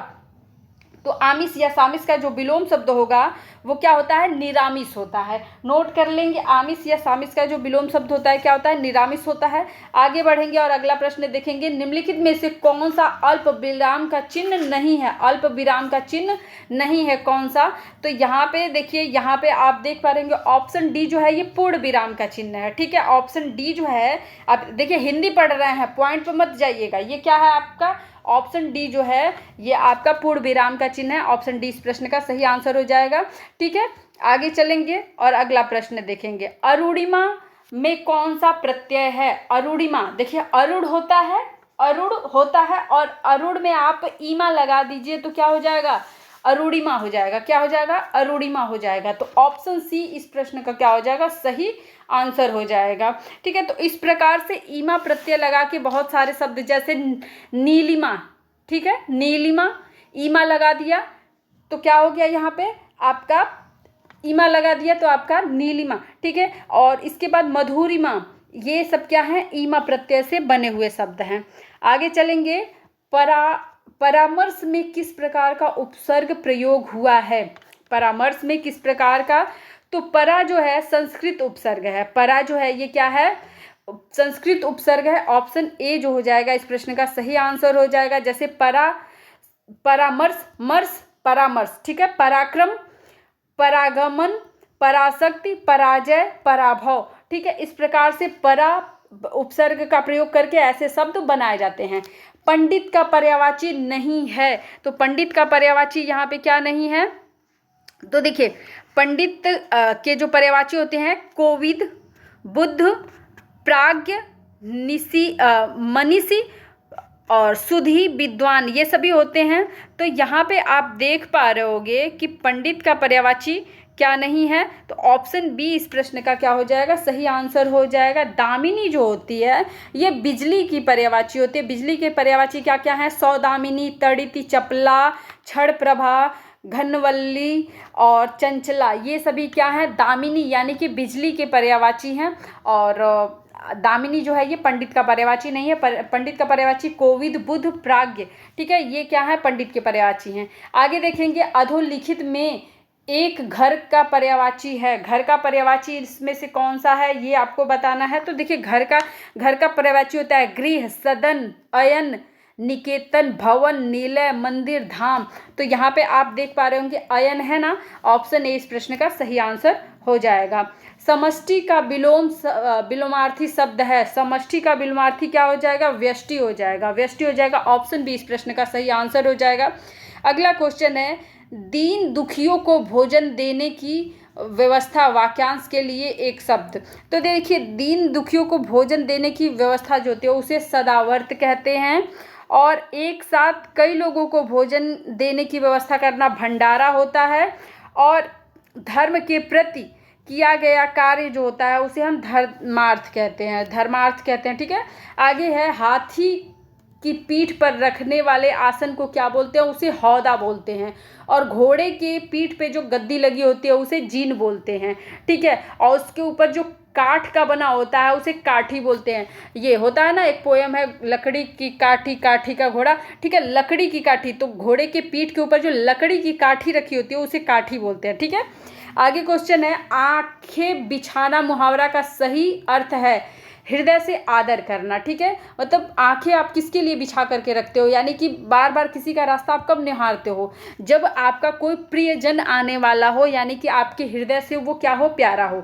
तो आमिष या सामिस का जो विलोम शब्द होगा वो क्या होता है? निरामिष होता है। नोट कर लेंगे, आमिष या सामिस का जो विलोम शब्द होता है क्या होता है? निरामिष होता है। आगे बढ़ेंगे और अगला प्रश्न देखेंगे, निम्नलिखित में से कौन सा अल्प विराम का चिन्ह नहीं है? अल्प विराम का चिन्ह नहीं है कौन सा? तो यहाँ पे देखिए, यहाँ पे आप देख पा रहे ऑप्शन डी जो है ये पूर्ण विराम का चिन्ह है। ठीक है, ऑप्शन डी जो है, आप देखिए हिंदी पढ़ रहे हैं, पॉइंट पर मत जाइएगा, ये क्या है आपका? ऑप्शन डी जो है ये आपका पूर्ण विराम का चिन्ह है। ऑप्शन डी इस प्रश्न का सही आंसर हो जाएगा। ठीक है, आगे चलेंगे और अगला प्रश्न देखेंगे, अरुणिमा में कौन सा प्रत्यय है? अरुणिमा, देखिए अरुण होता है और अरुण में आप ईमा लगा दीजिए तो क्या हो जाएगा? अरुणिमा हो जाएगा। क्या हो जाएगा? अरुणिमा हो जाएगा। तो ऑप्शन सी इस प्रश्न का क्या हो जाएगा? सही आंसर हो जाएगा। ठीक है, तो इस प्रकार से ईमा प्रत्यय लगा के बहुत सारे शब्द, जैसे नीलिमा, ठीक है, नीलिमा, ईमा लगा दिया तो क्या हो गया? यहाँ पे आपका ईमा लगा दिया तो आपका नीलिमा। ठीक है, और इसके बाद मधुरिमा, ये सब क्या है, ईमा प्रत्यय से बने हुए शब्द हैं। आगे चलेंगे। परामर्श में किस प्रकार का उपसर्ग प्रयोग हुआ है? परामर्श में किस प्रकार का? तो परा जो है संस्कृत उपसर्ग है। परा जो है ये क्या है, संस्कृत उपसर्ग है। ऑप्शन ए जो हो जाएगा इस प्रश्न का सही आंसर हो जाएगा। जैसे परामर्श, मर्श परामर्श, ठीक है। पराक्रम, परागमन, पराशक्ति, पराजय, पराभव, ठीक है। इस प्रकार से परा उपसर्ग का प्रयोग करके ऐसे शब्द बनाए जाते हैं। पंडित का पर्यायवाची नहीं है, तो पंडित का पर्यायवाची यहाँ पे क्या नहीं है? तो देखिए पंडित के जो पर्यायवाची होते हैं कोविद, बुद्ध, प्राज्ञ, मनीषी और सुधी, विद्वान, ये सभी होते हैं। तो यहाँ पे आप देख पा रहे होगे कि पंडित का पर्यायवाची क्या नहीं है, तो ऑप्शन बी इस प्रश्न का क्या हो जाएगा, सही आंसर हो जाएगा। दामिनी जो होती है ये बिजली की पर्यायवाची होती है। बिजली के पर्यायवाची क्या क्या है? सौदामिनी, तड़िती, चपला, क्षण प्रभा, घनवल्ली और चंचला, ये सभी क्या है, दामिनी यानी कि बिजली के पर्यायवाची हैं। और दामिनी जो है ये पंडित का पर्यायवाची नहीं है। पंडित का पर्यायवाची कोविद, बुद्ध, प्राज्ञ, ठीक है, ये क्या है, पंडित के पर्यायवाची हैं। आगे देखेंगे अधोलिखित में एक घर का पर्यायवाची है। घर का पर्यायवाची इसमें से कौन सा है ये आपको बताना है। तो देखिए घर का पर्यायवाची होता है गृह, सदन, अयन, निकेतन, भवन, निलय, मंदिर, धाम। तो यहाँ पे आप देख पा रहे होंगे अयन है ना, ऑप्शन ए इस प्रश्न का सही आंसर हो जाएगा। समष्टि का विलोमार्थी शब्द है। समष्टि का विलोमार्थी क्या हो जाएगा? व्यष्टि हो जाएगा। व्यष्टि हो जाएगा, ऑप्शन बी इस प्रश्न का सही आंसर हो जाएगा। अगला क्वेश्चन है दीन दुखियों को भोजन देने की व्यवस्था, वाक्यांश के लिए एक शब्द। तो देखिए दीन दुखियों को भोजन देने की व्यवस्था जो होती है उसे सदावर्त कहते हैं, और एक साथ कई लोगों को भोजन देने की व्यवस्था करना भंडारा होता है, और धर्म के प्रति किया गया कार्य जो होता है उसे हम धर्मार्थ कहते हैं। धर्मार्थ कहते हैं, ठीक है। आगे है हाथी की पीठ पर रखने वाले आसन को क्या बोलते हैं? उसे हौदा बोलते हैं। और घोड़े के पीठ पे जो गद्दी लगी होती है उसे जीन बोलते हैं, ठीक है। और उसके ऊपर जो काठ का बना होता है उसे काठी बोलते हैं। ये होता है ना, एक पोयम है, लकड़ी की काठी, काठी का घोड़ा, ठीक है, लकड़ी की काठी। तो घोड़े के पीठ के ऊपर जो लकड़ी की काठी रखी होती है उसे काठी बोलते हैं, ठीक है। आगे क्वेश्चन है आंखें बिछाना मुहावरा का सही अर्थ है हृदय से आदर करना, ठीक है। मतलब आंखें आप किसके लिए बिछा करके रखते हो, यानी कि बार बार किसी का रास्ता आप कब निहारते हो? जब आपका कोई प्रियजन आने वाला हो, यानी कि आपके हृदय से वो क्या हो, प्यारा हो।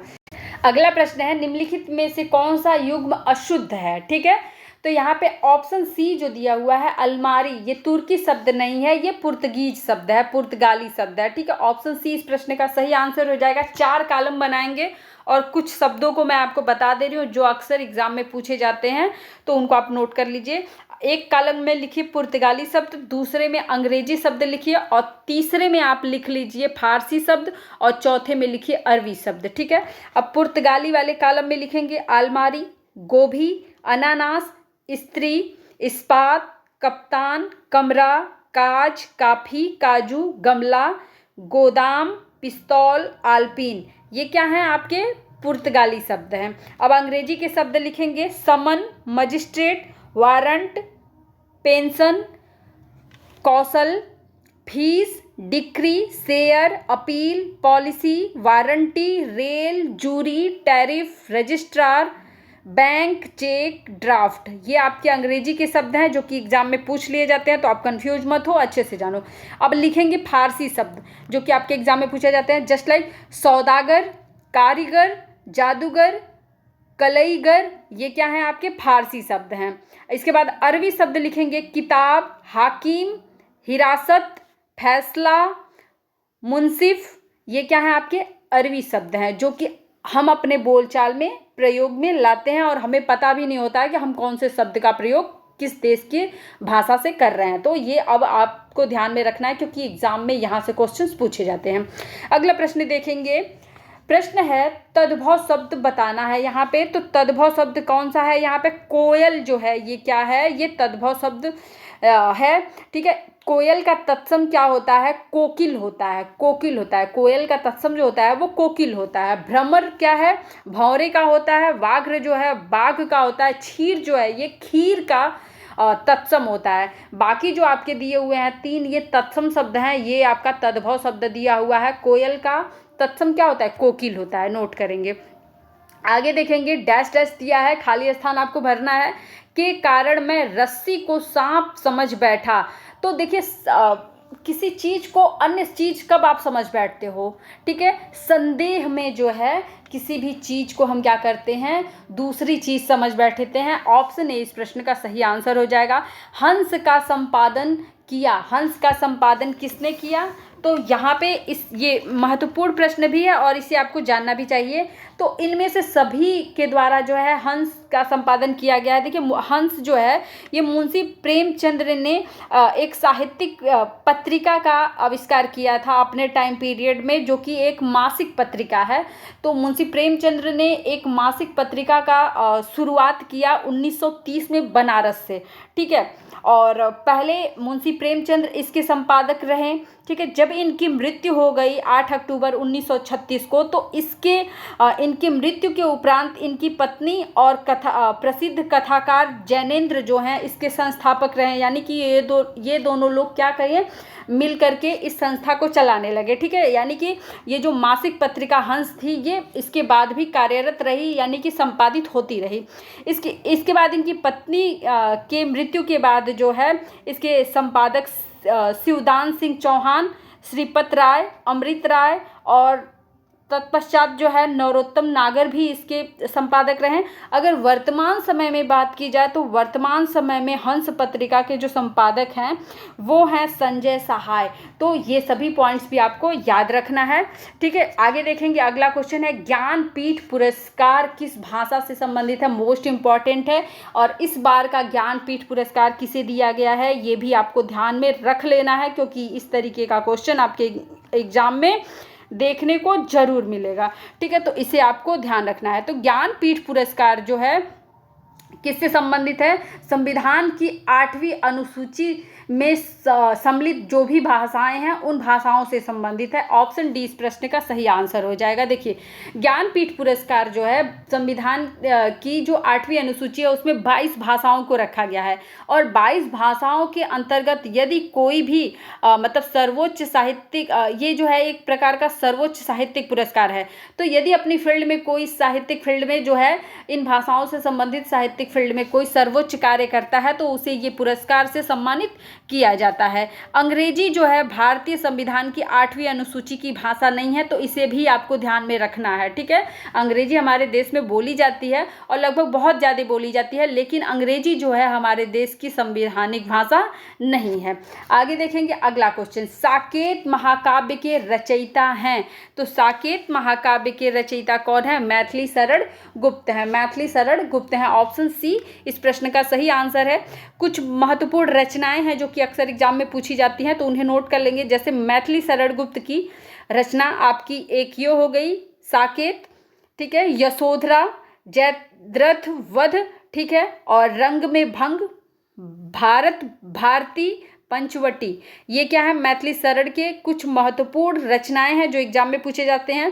अगला प्रश्न है निम्नलिखित में से कौन सा युग्म अशुद्ध है, ठीक है। तो यहाँ पे ऑप्शन सी जो दिया हुआ है अलमारी, ये तुर्की शब्द नहीं है, ये पुर्तगीज शब्द है, पुर्तगाली शब्द है, ठीक है। ऑप्शन सी इस प्रश्न का सही आंसर हो जाएगा। 4 कॉलम बनाएंगे और कुछ शब्दों को मैं आपको बता दे रही हूँ जो अक्सर एग्जाम में पूछे जाते हैं, तो उनको आप नोट कर लीजिए। एक कॉलम में लिखिए पुर्तगाली शब्द, दूसरे में अंग्रेजी शब्द लिखिए, और तीसरे में आप लिख लीजिए फारसी शब्द, और चौथे में लिखिए अरबी शब्द, ठीक है। अब पुर्तगाली वाले कॉलम में लिखेंगे अलमारी, गोभी, अनानास, स्त्री, इस्पात, कप्तान, कमरा, काज, काफी, काजू, गमला, गोदाम, पिस्तौल, आल्पीन, ये क्या हैं आपके पुर्तगाली शब्द हैं। अब अंग्रेजी के शब्द लिखेंगे समन, मजिस्ट्रेट, वारंट, पेंशन, कौशल, fees, decree, share, appeal, policy, warranty, rail, jury, tariff, registrar, bank, cheque, draft, ये आपके अंग्रेजी के शब्द हैं जो कि एग्जाम में पूछ लिए जाते हैं, तो आप कंफ्यूज मत हो, अच्छे से जानो। अब लिखेंगे फारसी शब्द जो कि आपके एग्जाम में पूछे जाते हैं, जस्ट लाइक सौदागर, कारीगर, जादूगर, कलईगर, ये क्या हैं आपके फारसी शब्द हैं। इसके बाद अरबी शब्द लिखेंगे किताब, हाकिम, हिरासत, फैसला, मुंसिफ, ये क्या है आपके अरबी शब्द हैं जो कि हम अपने बोलचाल में प्रयोग में लाते हैं, और हमें पता भी नहीं होता है कि हम कौन से शब्द का प्रयोग किस देश की भाषा से कर रहे हैं। तो ये अब आपको ध्यान में रखना है क्योंकि एग्जाम में यहाँ से क्वेश्चंस पूछे जाते हैं। अगला प्रश्न देखेंगे प्रश्न है तद्भव शब्द बताना है यहाँ पे। तो तद्भव शब्द कौन सा है यहाँ पे? कोयल जो है ये क्या है? ये तद्भव शब्द है। ठीक है, कोयल का तत्सम क्या होता है? कोकिल होता है, कोकिल होता है। कोयल का तत्सम जो होता है वो कोकिल होता है। भ्रमर क्या है? भौरे का होता है। व्याघ्र जो है बाघ का होता है। क्षीर जो है ये खीर का तत्सम होता है। बाकी जो आपके दिए हुए हैं 3 ये तत्सम शब्द हैं, ये आपका तद्भव शब्द दिया हुआ है। कोयल का तत्सम क्या होता है? कोकिल होता है, नोट करेंगे। आगे देखेंगे, डैश डैश दिया है, खाली स्थान आपको भरना है। के कारण मैं रस्सी को सांप समझ बैठा। तो देखिए किसी चीज को अन्य चीज कब आप समझ बैठते हो? ठीक है, संदेह में जो है किसी भी चीज को हम क्या करते हैं? दूसरी चीज समझ बैठते हैं। ऑप्शन ए इस प्रश्न का सही आंसर हो जाएगा। हंस का संपादन किया। हंस का संपादन किसने किया? तो यहाँ पे ये महत्वपूर्ण प्रश्न भी है और इसे आपको जानना भी चाहिए। तो इनमें से सभी के द्वारा जो है हंस का संपादन किया गया है। देखिए हंस जो है ये मुंशी प्रेमचंद्र ने एक साहित्यिक पत्रिका का आविष्कार किया था अपने टाइम पीरियड में, जो कि एक मासिक पत्रिका है। तो मुंशी प्रेमचंद्र ने एक मासिक पत्रिका का शुरुआत किया 1930 में बनारस से। ठीक है, और पहले मुंशी प्रेमचंद्र इसके संपादक रहे। ठीक है, जब इनकी मृत्यु हो गई 8 अक्टूबर 1936 को, तो इनकी मृत्यु के उपरांत इनकी पत्नी और प्रसिद्ध कथाकार जैनेंद्र जो हैं इसके संस्थापक रहे। यानी कि ये दोनों लोग क्या करें, मिल करके इस संस्था को चलाने लगे। ठीक है, यानी कि ये जो मासिक पत्रिका हंस थी ये इसके बाद भी कार्यरत रही, यानी कि संपादित होती रही। इसके बाद इनकी पत्नी के मृत्यु के बाद जो है इसके संपादक शिवदान सिंह चौहान, श्रीपत राय, अमृत राय और तत्पश्चात जो है नरोत्तम नागर भी इसके संपादक रहे। अगर वर्तमान समय में बात की जाए तो वर्तमान समय में हंस पत्रिका के जो संपादक हैं वो हैं संजय सहाय। तो ये सभी पॉइंट्स भी आपको याद रखना है। ठीक है, आगे देखेंगे। अगला क्वेश्चन है ज्ञानपीठ पुरस्कार किस भाषा से संबंधित है? मोस्ट इंपॉर्टेंट है। और इस बार का ज्ञानपीठ पुरस्कार किसे दिया गया है ये भी आपको ध्यान में रख लेना है, क्योंकि इस तरीके का क्वेश्चन आपके एग्जाम में देखने को जरूर मिलेगा। ठीक है, तो इसे आपको ध्यान रखना है। तो ज्ञानपीठ पुरस्कार जो है किससे संबंधित है? संविधान की 8वीं अनुसूची में सम्मिलित जो भी भाषाएं हैं उन भाषाओं से संबंधित है। ऑप्शन डी इस प्रश्न का सही आंसर हो जाएगा। देखिए ज्ञानपीठ पुरस्कार जो है संविधान की जो 8वीं अनुसूची है उसमें 22 भाषाओं को रखा गया है, और 22 भाषाओं के अंतर्गत यदि कोई भी मतलब सर्वोच्च साहित्यिक ये जो है एक प्रकार का सर्वोच्च साहित्यिक पुरस्कार है। तो यदि अपनी फील्ड में कोई साहित्यिक फील्ड में जो है इन भाषाओं से संबंधित साहित्यिक फील्ड में कोई सर्वोच्च कार्य करता है तो उसे ये पुरस्कार से सम्मानित किया जाता है। अंग्रेजी जो है भारतीय संविधान की 8वीं अनुसूची की भाषा नहीं है, तो इसे भी आपको ध्यान में रखना है। ठीक है, अंग्रेजी हमारे देश में बोली जाती है और लगभग बहुत ज़्यादा बोली जाती है, लेकिन अंग्रेजी जो है हमारे देश की संवैधानिक भाषा नहीं है। आगे देखेंगे अगला क्वेश्चन, साकेत महाकाव्य के रचयिता हैं। तो साकेत महाकाव्य के रचयिता कौन है? मैथिली शरण गुप्त है। मैथिली शरण गुप्त है। ऑप्शन सी इस प्रश्न का सही आंसर है। कुछ महत्वपूर्ण रचनाएं हैं जो कि अक्सर एग्जाम में पूछी जाती हैं, तो उन्हें नोट कर लेंगे। जैसे मैथिली शरण गुप्त की रचना आपकी एक ये हो गई साकेत, ठीक है, यशोधरा, जयद्रथ वध, ठीक है, और रंग में भंग, भारत भारती, पंचवटी। ये क्या है? मैथिली शरण के कुछ महत्वपूर्ण रचनाएं हैं जो एग्जाम में पूछे जाते हैं।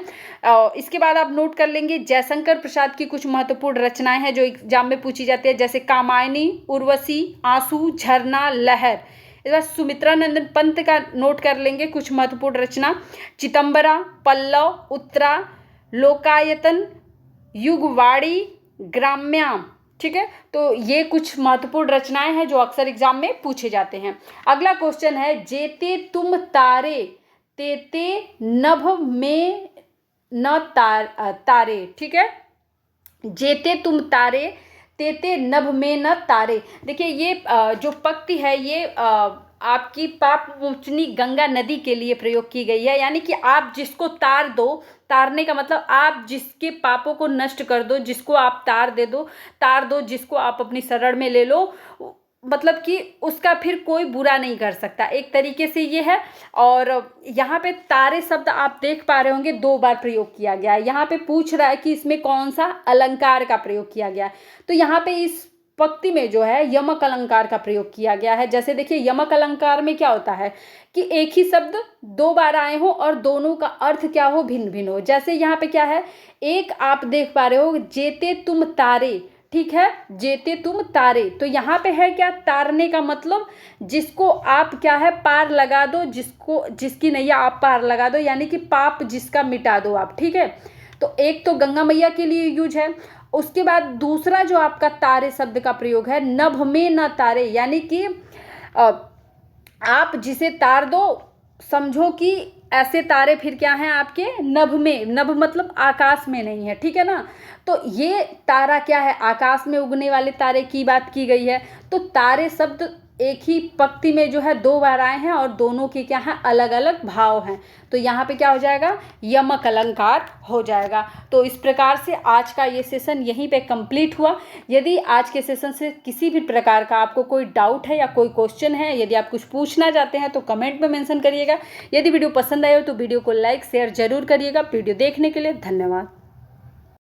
इसके बाद आप नोट कर लेंगे जयशंकर प्रसाद की कुछ महत्वपूर्ण रचनाएं हैं जो एग्जाम में पूछी जाती है, जैसे कामायनी, उर्वशी, आंसू, झरना, लहर। इस बार सुमित्रा नंदन पंत का नोट कर लेंगे कुछ महत्वपूर्ण रचना, चितंबरा, पल्लव, उत्तरा, लोकायतन, युगवाड़ी, ग्राम्या। ठीक है, तो ये कुछ महत्वपूर्ण रचनाएं हैं जो अक्सर एग्जाम में पूछे जाते हैं। अगला क्वेश्चन है, जेते तुम तारे तेते नभ में न तारे। ठीक है, जेते तुम तारे तेते नभ में न तारे। देखिए ये जो पंक्ति है ये आपकी पाप मोचनी गंगा नदी के लिए प्रयोग की गई है। यानी कि आप जिसको तार दो, तारने का मतलब आप जिसके पापों को नष्ट कर दो, जिसको आप तार दो, जिसको आप अपनी शरण में ले लो, मतलब कि उसका फिर कोई बुरा नहीं कर सकता, एक तरीके से ये है। और यहाँ पे तारे शब्द आप देख पा रहे होंगे 2 बार प्रयोग किया गया है। यहाँ पे पूछ रहा है कि इसमें कौन सा अलंकार का प्रयोग किया गया है, तो यहाँ पे इस पंक्ति में जो है यमक अलंकार का प्रयोग किया गया है। जैसे देखिए यमक अलंकार में क्या होता है कि एक ही शब्द 2 बार आए हो और दोनों का अर्थ क्या हो, भिन्न भिन्न हो। जैसे यहाँ पे क्या है, एक आप देख पा रहे हो जेते तुम तारे, ठीक है, जेते तुम तारे, तो यहाँ पे है क्या, तारने का मतलब जिसको आप क्या है पार लगा दो, जिसकी नैया आप पार लगा दो, यानी कि पाप जिसका मिटा दो आप, ठीक है। तो एक तो गंगा मैया के लिए यूज है। उसके बाद दूसरा जो आपका तारे शब्द का प्रयोग है, नभ में न तारे, यानी कि आप जिसे तार दो, समझो कि ऐसे तारे फिर क्या हैं आपके नभ में, नभ मतलब आकाश में नहीं है, ठीक है ना। तो ये तारा क्या है, आकाश में उगने वाले तारे की बात की गई है। तो तारे शब्द एक ही पंक्ति में जो है 2 बार आए हैं और दोनों के क्या हैं अलग अलग भाव हैं। तो यहाँ पे क्या हो जाएगा, यमक अलंकार हो जाएगा। तो इस प्रकार से आज का ये सेशन यहीं पे कंप्लीट हुआ। यदि आज के सेशन से किसी भी प्रकार का आपको कोई डाउट है या कोई क्वेश्चन है, यदि आप कुछ पूछना चाहते हैं तो कमेंट में मेंशन करिएगा। यदि वीडियो पसंद आए हो तो वीडियो को लाइक शेयर जरूर करिएगा। वीडियो देखने के लिए धन्यवाद।